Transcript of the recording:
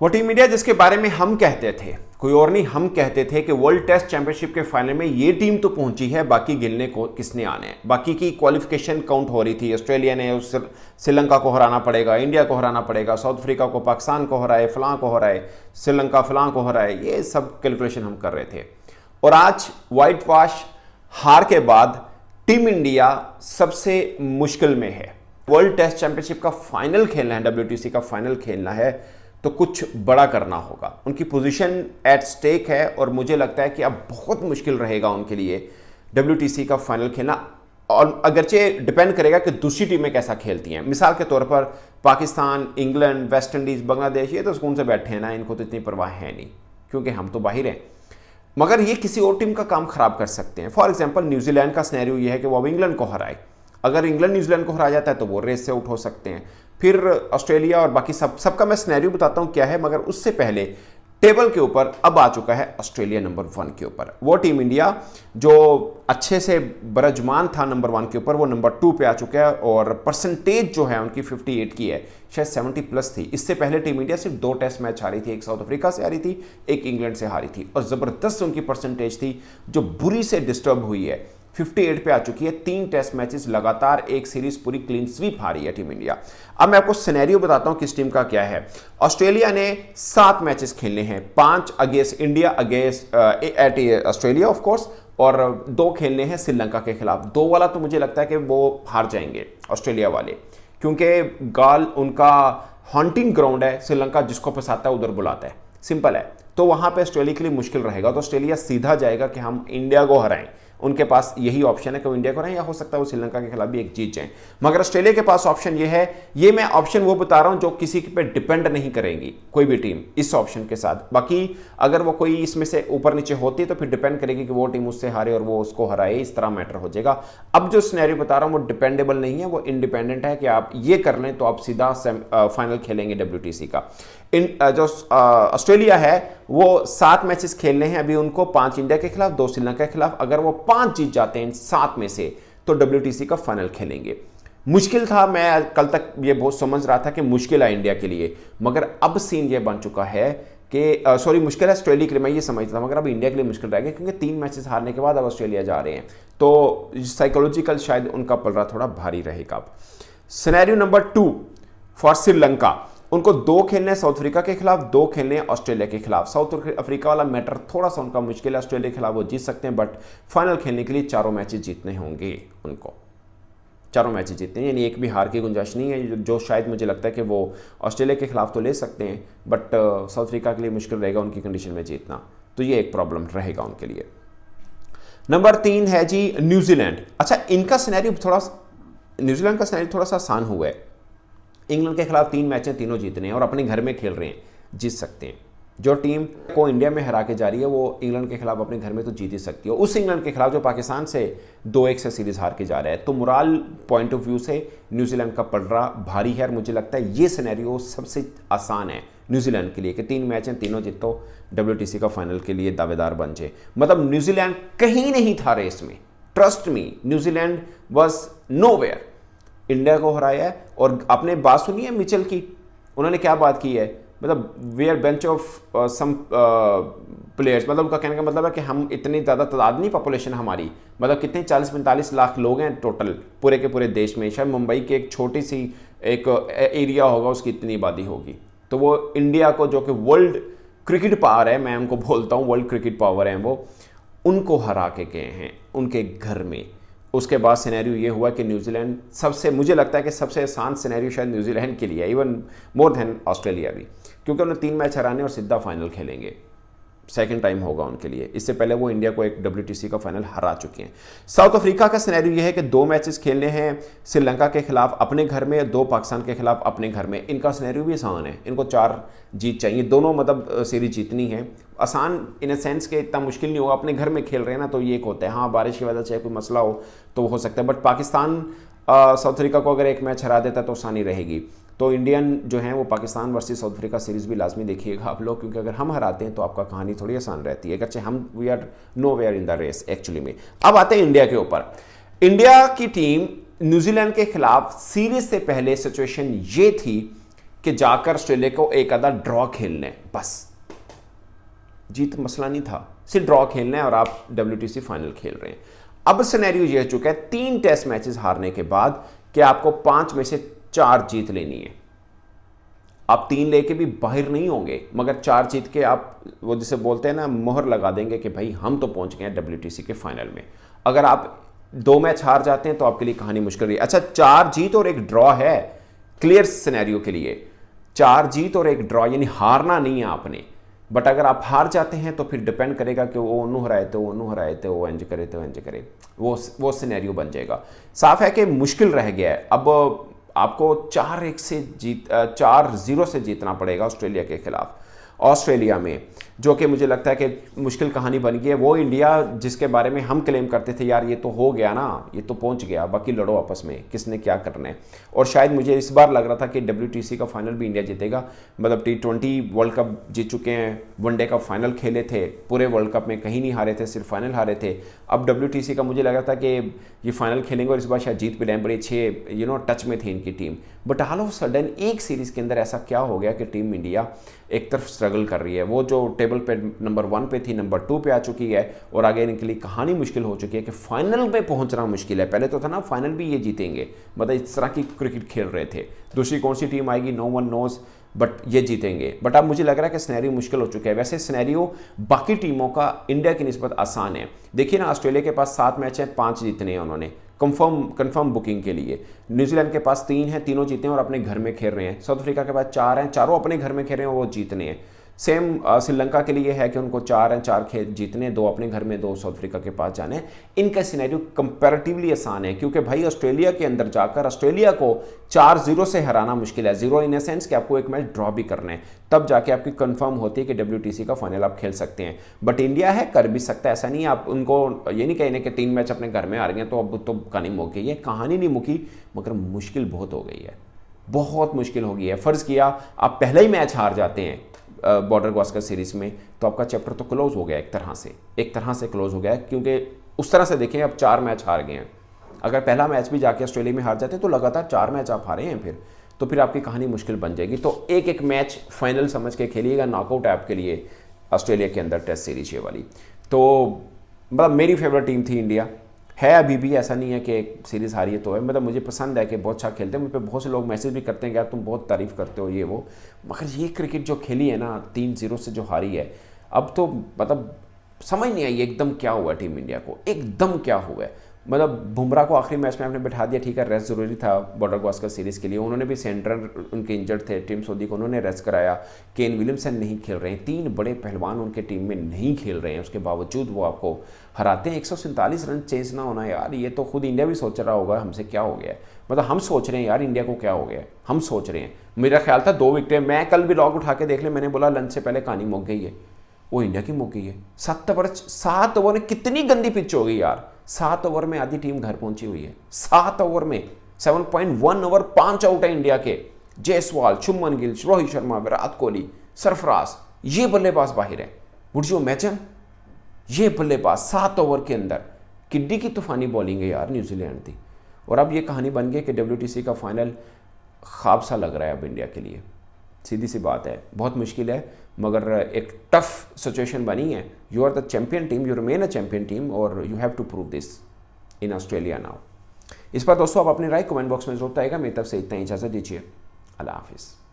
वो team India जिसके बारे में हम कहते थे, कोई और नहीं, हम कहते थे कि वर्ल्ड टेस्ट चैंपियनशिप के फाइनल में ये टीम तो पहुंची है, बाकी गिनने को किसने आने हैं। बाकी की क्वालिफिकेशन काउंट हो रही थी, ऑस्ट्रेलिया ने श्रीलंका को हराना पड़ेगा, इंडिया को हराना पड़ेगा, साउथ अफ्रीका को, पाकिस्तान को हराए, फलां को हराए, श्रीलंका फलां को हराए, ये सब कैलकुलेशन हम कर रहे थे। और आज व्हाइट वॉश हार के बाद टीम इंडिया सबसे मुश्किल में है। वर्ल्ड टेस्ट चैंपियनशिप का फाइनल खेलना है, WTC का फाइनल खेलना है, तो कुछ बड़ा करना होगा। उनकी पोजीशन एट स्टेक है और मुझे लगता है कि अब बहुत मुश्किल रहेगा उनके लिए WTC का फाइनल खेलना। और अगरचे डिपेंड करेगा कि दूसरी टीमें कैसा खेलती हैं। मिसाल के तौर पर Pakistan, England, West Indies, Bangladesh, ये तो सुकून से बैठे हैं ना, इनको तो इतनी परवाह है नहीं क्योंकि हम तो बाहर हैं। मगर ये किसी और टीम का काम खराब कर सकते हैं। फॉर एग्जाम्पल न्यूजीलैंड का सिनेरियो ये है कि वो अब इंग्लैंड को हराए। अगर इंग्लैंड न्यूजीलैंड को हरा जाता है तो वो रेस से आउट हो सकते हैं। फिर ऑस्ट्रेलिया और बाकी सबका मैं सिनेरियो बताता हूं क्या है। मगर उससे पहले टेबल के ऊपर अब आ चुका है ऑस्ट्रेलिया नंबर 1 के ऊपर। वो टीम इंडिया जो अच्छे से बरजमान था नंबर 1 के ऊपर, वो नंबर 2 पे आ चुका है और परसेंटेज जो है उनकी 58 की है, शायद 70+ थी। इससे पहले टीम इंडिया सिर्फ 2 टेस्ट मैच हारी थी, एक साउथ अफ्रीका से हारी थी, एक इंग्लैंड से हारी थी, और ज़बरदस्त उनकी परसेंटेज थी जो बुरी से डिस्टर्ब हुई है। 58 पे आ चुकी है। 3 टेस्ट मैचेस लगातार, एक सीरीज पूरी क्लीन स्वीप हारी है टीम इंडिया। अब मैं आपको सिनेरियो बताता हूं किस टीम का क्या है। ऑस्ट्रेलिया ने 7 मैचेस खेलने हैं, 5 against India, against at Australia of course, और 2 खेलने हैं श्रीलंका के खिलाफ। 2 वाला तो मुझे लगता है कि वो हार जाएंगे ऑस्ट्रेलिया वाले, क्योंकि गाल उनका हॉन्टिंग ग्राउंड है। श्रीलंका जिसको फंसाता है उधर बुलाता है, सिंपल है। तो वहां पे ऑस्ट्रेलिया के लिए मुश्किल रहेगा। तो ऑस्ट्रेलिया सीधा जाएगा कि हम इंडिया को हराएं। उनके पास यही ऑप्शन है कि वो इंडिया को हराएं, या हो सकता है वो श्रीलंका के खिलाफ भी एक जीत जाएं। मगर ऑस्ट्रेलिया के पास ऑप्शन ये है, ये मैं ऑप्शन वो बता रहा हूं जो किसी पे डिपेंड नहीं करेंगी कोई भी टीम इस ऑप्शन के साथ। बाकी अगर वो कोई इसमें से ऊपर नीचे होती तो फिर डिपेंड करेगी कि वो टीम उससे हारे और वो उसको हराए, इस तरह मैटर हो जाएगा। अब जो सिनेरियो बता रहा हूं वो डिपेंडेबल नहीं है, वो इंडिपेंडेंट है कि आप ये कर लें तो आप सीधा फाइनल खेलेंगे WTC का। जो ऑस्ट्रेलिया है वो 7 मैचेस खेलने हैं अभी उनको, 5 इंडिया के खिलाफ, 2 श्रीलंका के खिलाफ। अगर वो 5 जीत जाते हैं इन 7 में से तो WTC का फाइनल खेलेंगे। मुश्किल था, मैं कल तक ये बहुत समझ रहा था कि मुश्किल है इंडिया के लिए, मगर अब सीन ये बन चुका है कि सॉरी मुश्किल है ऑस्ट्रेलिया के लिए, मैं ये समझता था, मगर अब इंडिया के लिए मुश्किल रहेगा क्योंकि 3 मैचेस हारने के बाद अब ऑस्ट्रेलिया जा रहे हैं, तो साइकोलॉजिकल शायद उनका पलड़ा थोड़ा भारी रहेगा। अब सिनेरियो नंबर 2 फॉर श्रीलंका, उनको 2 खेलने साउथ अफ्रीका के खिलाफ, 2 खेलने ऑस्ट्रेलिया के खिलाफ। साउथ अफ्रीका वाला मैटर थोड़ा सा उनका मुश्किल है, ऑस्ट्रेलिया के खिलाफ वो जीत सकते हैं, बट फाइनल खेलने के लिए 4 मैचेस जीतने होंगे उनको, 4 मैचेस जीतने हैं, यानी एक भी हार की गुंजाइश नहीं है। जो शायद मुझे लगता है कि वो ऑस्ट्रेलिया के खिलाफ तो ले सकते हैं, बट साउथ अफ्रीका के लिए मुश्किल रहेगा उनकी कंडीशन में जीतना, तो ये एक प्रॉब्लम रहेगा उनके लिए। नंबर 3 है जी न्यूजीलैंड। अच्छा, इनका सिनेरियो थोड़ा, न्यूजीलैंड का सिनेरियो थोड़ा सा आसान हुआ है। इंग्लैंड के खिलाफ 3 मैच हैं, तीनों जीतने हैं और अपने घर में खेल रहे हैं, जीत सकते हैं। जो टीम को इंडिया में हरा के जा रही है वो इंग्लैंड के खिलाफ अपने घर में तो जीत ही सकती है, उस इंग्लैंड के खिलाफ जो पाकिस्तान से 2-1 से सीरीज हार के जा रहा है। तो मोरल पॉइंट ऑफ व्यू से न्यूजीलैंड का पलड़ा भारी है और मुझे लगता है ये सिनेरियो सबसे आसान है न्यूजीलैंड के लिए कि 3 मैच हैं, तीनों जीतो, WTC का फाइनल के लिए दावेदार बन जाए। मतलब न्यूजीलैंड कहीं नहीं था रेस में, trust me, New Zealand was nowhere. India को हराया है। और आपने बात सुनी है मिचेल की, उन्होंने क्या बात की है, मतलब we are bench of some players, मतलब उनका कहने का मतलब है कि हम इतनी ज़्यादा तादाद नहीं, पॉपुलेशन हमारी, मतलब कितने 40-45 लाख लोग हैं टोटल पूरे के पूरे देश में। शायद मुंबई की एक छोटी सी एक एरिया होगा, उसकी इतनी आबादी होगी। तो वो इंडिया को, जो कि वर्ल्ड क्रिकेट पावर है, मैं उनको बोलता हूँ वर्ल्ड क्रिकेट पावर है, वो उनको हरा के गए हैं उनके घर में। उसके बाद सिनेरियो ये हुआ कि न्यूजीलैंड सबसे, मुझे लगता है कि सबसे आसान सिनेरियो शायद न्यूजीलैंड के लिए है, इवन मोर देन ऑस्ट्रेलिया भी, क्योंकि उन्हें 3 मैच हराने और सीधा फाइनल खेलेंगे। सेकंड टाइम होगा उनके लिए, इससे पहले वो इंडिया को एक WTC का फाइनल हरा चुके हैं। साउथ अफ्रीका का सिनेरियो यह है कि 2 मैचेस खेलने हैं श्रीलंका के खिलाफ अपने घर में, 2 पाकिस्तान के खिलाफ अपने घर में। इनका सिनेरियो भी आसान है, इनको 4 जीत चाहिए, दोनों मतलब सीरीज जीतनी है। आसान इन अ सेंस के इतना मुश्किल नहीं होगा, अपने घर में खेल रहे हैं ना, तो ये एक होता है। हाँ, बारिश की वजह से कोई मसला हो तो हो सकता है, बट पाकिस्तान साउथ अफ्रीका को अगर एक मैच हरा देता तो आसानी रहेगी। तो इंडियन जो है वो Pakistan versus south Africa series भी लाजमी देखिएगा आप लोग, क्योंकि अगर हम हराते हैं तो आपका कहानी थोड़ी आसान रहती है। अच्छा, हम we are nowhere in the race actually में। अब आते हैं इंडिया के ऊपर। इंडिया की टीम न्यूजीलैंड के खिलाफ सीरीज से पहले सिचुएशन ये थी कि जाकर ऑस्ट्रेलिया को एक आधा ड्रॉ खेलना है, बस जीत मसला नहीं था, सिर्फ ड्रॉ खेलना है और आप WTC फाइनल खेल रहे हैं। अब सिनेरियो ये हो चुका है 3 टेस्ट मैचेस हारने के बाद कि आपको 5 में से 4 जीत लेनी है। आप 3 लेके भी बाहर नहीं होंगे, मगर 4 जीत के आप वो जिसे बोलते हैं ना मोहर लगा देंगे कि भाई हम तो पहुंच गए हैं WTC के फाइनल में। अगर आप 2 मैच हार जाते हैं तो आपके लिए कहानी मुश्किल रही। अच्छा 4 जीत और 1 ड्रॉ है क्लियर सिनेरियो के लिए, 4 जीत और 1 ड्रॉ, यानी हारना नहीं है आपने। बट अगर आप हार जाते हैं तो फिर डिपेंड करेगा कि वो उन्हों हराए थे, वो उन्हों हराए थे, वो इंज करे तो इंज करे, वो सिनेरियो बन जाएगा। साफ है कि मुश्किल रह गया है। अब आपको 4-1 से 4-0 से जीतना पड़ेगा ऑस्ट्रेलिया के खिलाफ ऑस्ट्रेलिया में, जो कि मुझे लगता है कि मुश्किल कहानी बन गई है। वो इंडिया जिसके बारे में हम क्लेम करते थे यार ये तो हो गया ना, ये तो पहुंच गया, बाकी लड़ो आपस में किसने क्या करना है। और शायद मुझे इस बार लग रहा था कि WTC का फाइनल भी इंडिया जीतेगा। मतलब T20 वर्ल्ड कप जीत चुके हैं, वनडे का फाइनल खेले थे, पूरे वर्ल्ड कप में कहीं नहीं हारे थे, सिर्फ फाइनल हारे थे। अब WTC का मुझे लग रहा था कि ये फाइनल खेलेंगे और इस बार शायद जीत भी लें, बड़े अच्छे टच में थी इनकी team. But all of sudden एक सीरीज़ के अंदर ऐसा क्या हो गया कि टीम इंडिया एक तरफ स्ट्रगल कर रही है। वो जो टेबल पे नंबर 1 पे थी, नंबर 2 पे आ चुकी है और आगे इनके लिए कहानी मुश्किल हो चुकी है कि फाइनल में पहुंचना मुश्किल है। पहले तो था ना फाइनल भी ये जीतेंगे, मतलब इस तरह की क्रिकेट खेल रहे थे। दूसरी कौन सी टीम आएगी नो वन नोज, बट ये जीतेंगे। बट अब मुझे लग रहा है कि सिनेरियो मुश्किल हो चुका है। वैसे सिनेरियो बाकी टीमों का इंडिया की निस्बत आसान है। देखिए ना, ऑस्ट्रेलिया के पास 7 मैच हैं, 5 जीतने हैं उन्होंने कंफर्म बुकिंग के लिए। न्यूजीलैंड के पास 3 हैं, तीनों जीते हैं और अपने घर में खेल रहे हैं। साउथ अफ्रीका के पास 4 हैं, चारों अपने घर में खेल रहे हैं और वो जीतने हैं। सेम श्रीलंका के लिए है कि उनको 4 हैं, 4 खेल जीतने, 2 अपने घर में, 2 साउथ अफ्रीका के पास जाने। इनका सिनेरियो कंपैरेटिवली आसान है क्योंकि भाई ऑस्ट्रेलिया के अंदर जाकर ऑस्ट्रेलिया को 4-0 से हराना मुश्किल है। 0 इन ए सेंस कि आपको एक मैच ड्रॉ भी करना है, तब जाके आपकी कंफर्म होती है कि WTC का फाइनल आप खेल सकते हैं। बट इंडिया है कर भी सकता है, ऐसा नहीं है। आप उनको ये नहीं कहने कि 3 मैच अपने घर में आ रही हैं तो अब तो कहानी मुक गई है। कहानी नहीं मुकी, मगर मुश्किल बहुत हो गई है, बहुत मुश्किल हो गई है। फ़र्ज़ किया आप पहला ही मैच हार जाते हैं बॉर्डर गावस्कर सीरीज़ में, तो आपका चैप्टर तो क्लोज हो गया एक तरह से क्लोज हो गया, क्योंकि उस तरह से देखें अब 4 मैच हार गए हैं। अगर पहला मैच भी जाके ऑस्ट्रेलिया में हार जाते तो लगातार 4 मैच आप हारे हैं फिर आपकी कहानी मुश्किल बन जाएगी। तो एक मैच फाइनल समझ के खेलिएगा, नॉकआउट ऐप के लिए ऑस्ट्रेलिया के अंदर टेस्ट सीरीज ये वाली। तो मतलब मेरी फेवरेट टीम थी इंडिया, है अभी भी, ऐसा नहीं है कि एक सीरीज़ हारी है तो है। मतलब मुझे पसंद है कि बहुत अच्छा खेलते हैं। मुझ पर बहुत से लोग मैसेज भी करते हैं कि यार तुम बहुत तारीफ़ करते हो ये वो, मगर ये क्रिकेट जो खेली है ना 3-0 से जो हारी है, अब तो मतलब समझ नहीं आई एकदम क्या हुआ टीम इंडिया को, एकदम क्या हुआ है। मतलब बुमराह को आखिरी मैच में आपने बैठा दिया, ठीक है रेस्ट ज़रूरी था बॉर्डर गावस्कर सीरीज़ के लिए, उन्होंने भी सेंटर उनके इंजर्ड थे, टीम सऊदी को उन्होंने रेस्ट कराया। केन विलियमसन नहीं खेल रहे हैं, 3 बड़े पहलवान उनके टीम में नहीं खेल रहे हैं, उसके बावजूद वो आपको हराते हैं। 147 रन चेंज ना होना यार, ये तो खुद इंडिया भी सोच रहा होगा हमसे क्या हो गया है। मतलब हम सोच रहे हैं यार इंडिया को क्या हो गया है, हम सोच रहे हैं। मेरा ख्याल था 2 विकेटें, मैं कल भी लॉग उठा के देख ले, मैंने बोला लंच से पहले कहानी मुक गई है, वो इंडिया की मुक गई है। 7 ओवर में कितनी गंदी पिच हो गई यार, 7 ओवर में आधी टीम घर पहुंची हुई है। 7 ओवर में 7.1 ओवर 5 आउट है इंडिया के। जायसवाल, शुभमन गिल, रोहित शर्मा, विराट कोहली, सरफराज, ये बल्लेबाज बाहर है। वुड यू इमेजिन, ये बल्लेबाज 7 ओवर के अंदर, किड्डी की तूफानी बॉलिंग है यार न्यूजीलैंड थी। और अब ये कहानी बन गई कि WTC का फाइनल ख्वाब सा लग रहा है अब इंडिया के लिए। सीधी सी बात है, बहुत मुश्किल है, मगर एक टफ सिचुएशन बनी है। You are the champion team, you remain a champion team और you have to prove this in Australia now. इस पर दोस्तों आप अपनी राय कमेंट बॉक्स में जरूर आएगा। मेरी तरफ से इतना ही, इजाज़त दीजिए, अल्लाह हाफिज़।